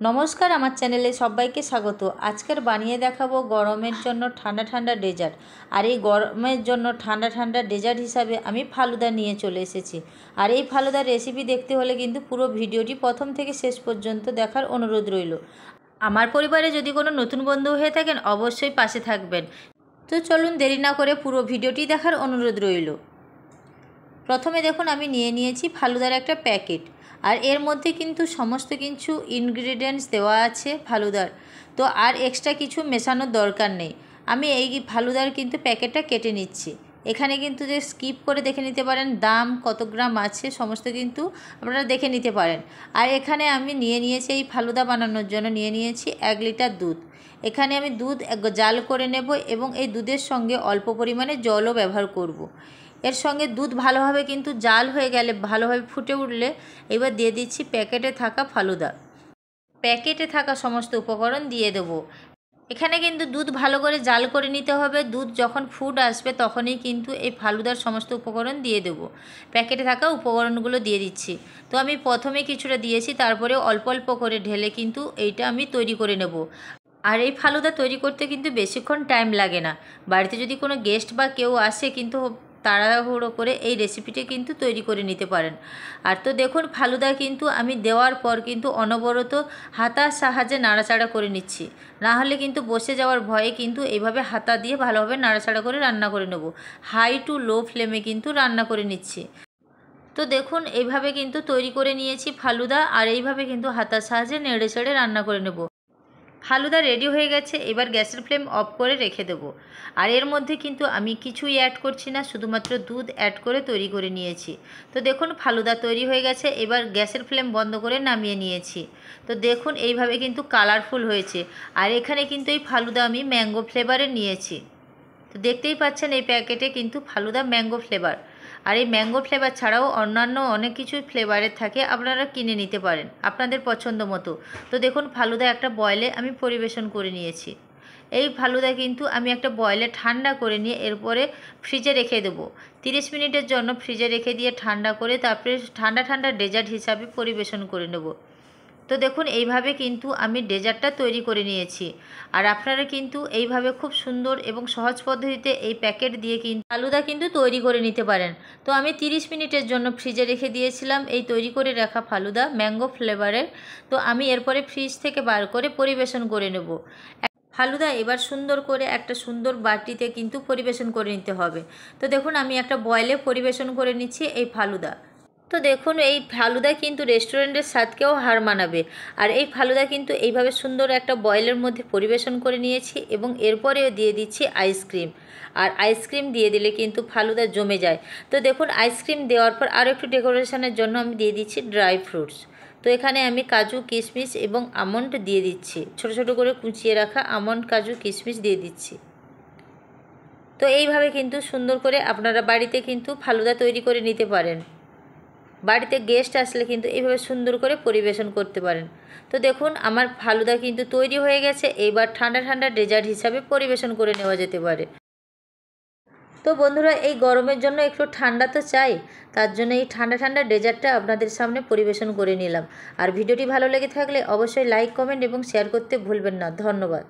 नमस्कार आमार चैनेले सबाइके स्वागत। आजकेर बानिये देखाबो गरमेर जन्य ठंडा ठंडा डेजार्ट। और ये गरमेर जन्य ठंडा ठंडा डेजार्ट हिसाबे आमी फालुदा निये चले एसेछि। और ये फालुदार रेसिपि देखते होले किन्तु पुरो भिडियोटी प्रथम थेके शेष पर्यन्त देखार अनुरोध रइल। आमार परिवारे यदि कोनो नतून बंधु हये थाकेन अवश्यई पाशे थाकबेन। तो चलुन देरी ना करे पुरो भिडियोटी देखार अनुरोध रइल। प्रथमे देखुन आमी निये नियेछि फालुदार एकटा पैकेट। और एर मध्य किन्तु समस्त किछु इनग्रेडिएंट्स देवा आछे फालुदार। तो और एक्सट्रा किछु मेशानोर दरकार नेই। आमी এই फालुदार किन्तु पैकेटटा केटे निচ্ছি। एखाने किन्तु जे स्किप करे देखे निते पारेन दाम कत ग्राम आछे समस्त किन्तु आपनारा देखे निते पारेन। और एखाने आमी निये नियेछि এই फालुदा बानानोर जन्य निये नियेछि 1 लिटार दूध। एखाने आमी दूध जाल करे नेब एबं এই दूधेर संगे अल्प परिमाणे जलও ব্যবহার করব। एर संगे दूध भालोभावे किन्तु जाल हो गेले भालोभावे फुटे उठले एबार दिए दिচ্ছি पैकेटे थाका फालुदा। पैकेटे थाका समस्त उपकरण दिए देव। एखाने किन्तु दूध भालो करे जाल करे निते होबे। दूध जखन फुट आसबे तखनई किन्तु এই फालुदार समस्त उपकरण दिए देव। पैकेटे थाका उपकरणगुलो दिए दिচ্ছি। तो आमी प्रथमे किछुटा दिएछि तारपरे अल्प अल्प करे ढेले किन्तु এইটা आमी तैरी करे नेब। और ये फालुदा तैरी करते किन्तु बेशिक्षण टाइम लागे ना। बाड़ीते यदि कोनो गेस्ट बा केउ आसे किन्तु ताड़ाहुड़ो करे এই রেসিপিটি কিন্তু তৈরি করে নিতে পারেন। আর তো দেখুন ফালুদা কিন্তু আমি দেওয়ার পর কিন্তু অনবরত হাতার সাহায্যে নাড়াচাড়া করে নিচ্ছি। না হলে কিন্তু বসে যাওয়ার ভয়ে কিন্তু এইভাবে হাতা দিয়ে ভালোভাবে নাড়াচাড়া করে রান্না করে নেব। হাই টু লো ফ্লেমে কিন্তু রান্না করে নিচ্ছি। তো দেখুন এইভাবে কিন্তু তৈরি করে নিয়েছি ফালুদা। আর এইভাবে কিন্তু হাতার সাহায্যে নেড়ে চেড়ে রান্না করে নেব। फालुदा रेडी हो गेছে। এবার গ্যাসের ফ্লেম অফ করে রেখে দেব। আর এর মধ্যে কিন্তু আমি কিছুই অ্যাড করছি না, শুধুমাত্র দুধ অ্যাড করে তৈরি করে নিয়েছি। তো দেখুন ফালুদা তৈরি হয়ে গেছে। এবার গ্যাসের ফ্লেম বন্ধ করে নামিয়ে নিয়েছি। তো দেখুন এইভাবে কিন্তু কালারফুল হয়েছে। আর এখানে কিন্তু এই ফালুদা আমি ম্যাঙ্গো ফ্লেভারের নিয়েছি। তো দেখতেই পাচ্ছেন এই প্যাকেটে কিন্তু ফালুদা ম্যাঙ্গো ফ্লেভার। আর এই ম্যাঙ্গো ফ্লেভার ছাড়াও অন্যান্য অনেক কিছু ফ্লেভারের থাকে, আপনারা কিনে নিতে পারেন আপনাদের পছন্দ মতো। তো দেখুন ফালুদা একটা বয়েলে আমি পরিবেশন করে নিয়েছি। এই ফালুদা কিন্তু আমি একটা বয়েলে ঠান্ডা করে নিয়ে এরপরে ফ্রিজে রেখে দেবো। 30 মিনিটের জন্য ফ্রিজে রেখে দিয়ে ঠান্ডা করে তারপরে ঠান্ডা ঠান্ডা ডেজার্ট হিসাবে পরিবেশন করে নেব। তো দেখুন এইভাবে কিন্তু আমি ডেজার্টটা তৈরি করে নিয়েছি। আর আপনারা কিন্তু এইভাবে খুব সুন্দর এবং সহজ পদ্ধতিতে এই প্যাকেট দিয়ে কিন্তু ফালুদা কিন্তু তৈরি করে নিতে পারেন। তো আমি 30 মিনিটের জন্য ফ্রিজে রেখে দিয়েছিলাম এই তৈরি করে রাখা ফালুদা ম্যাঙ্গো ফ্লেভারের। তো আমি এরপরে ফ্রিজ থেকে বার করে পরিবেশন করে নেব। ফালুদা এবার সুন্দর করে একটা সুন্দর বাটিতে কিন্তু পরিবেশন করে নিতে হবে। তো দেখুন আমি একটা বয়েলে পরিবেশন করে নিচ্ছি এই ফালুদা। তো দেখুন এই ফালুদা কিন্তু রেস্টুরেন্টের স্বাদকেও হার মানাবে। আর এই ফালুদা কিন্তু এইভাবে সুন্দর একটা বয়েলের মধ্যে পরিবেশন করে নিয়েছি এবং এরপরেও দিয়ে দিচ্ছি আইসক্রিম। আর আইসক্রিম দিয়ে দিলে কিন্তু ফালুদা জমে যায়। তো দেখুন আইসক্রিম দেওয়ার পর আরও একটু ডেকোরেশনের জন্য আমি দিয়ে দিচ্ছি ড্রাই ফ্রুটস। তো এখানে আমি কাজু কিশমিশ এবং আমন্ড দিয়ে দিচ্ছি। ছোট ছোট করে কুচিয়ে রাখা আমন্ড কাজু কিশমিশ দিয়ে দিচ্ছি। তো এইভাবে কিন্তু সুন্দর করে আপনারা বাড়িতে কিন্তু ফালুদা তৈরি করে নিতে পারেন। বাড়িতে গেস্ট আসলে কিন্তু এইভাবে সুন্দর করে পরিবেশন করতে পারেন। তো দেখুন আমার ফালুদা কিন্তু তৈরি হয়ে গেছে। এবার ঠান্ডা ঠান্ডা ডেজার্ট হিসাবে পরিবেশন করে নেওয়া যেতে পারে। তো বন্ধুরা এই গরমের জন্য একটু ঠান্ডা তো চাই, তার জন্য এই ঠান্ডা ঠান্ডা ডেজার্টটা আপনাদের সামনে পরিবেশন করে নিলাম। আর ভিডিওটি ভালো লেগে থাকলে অবশ্যই লাইক কমেন্ট এবং শেয়ার করতে ভুলবেন না। ধন্যবাদ।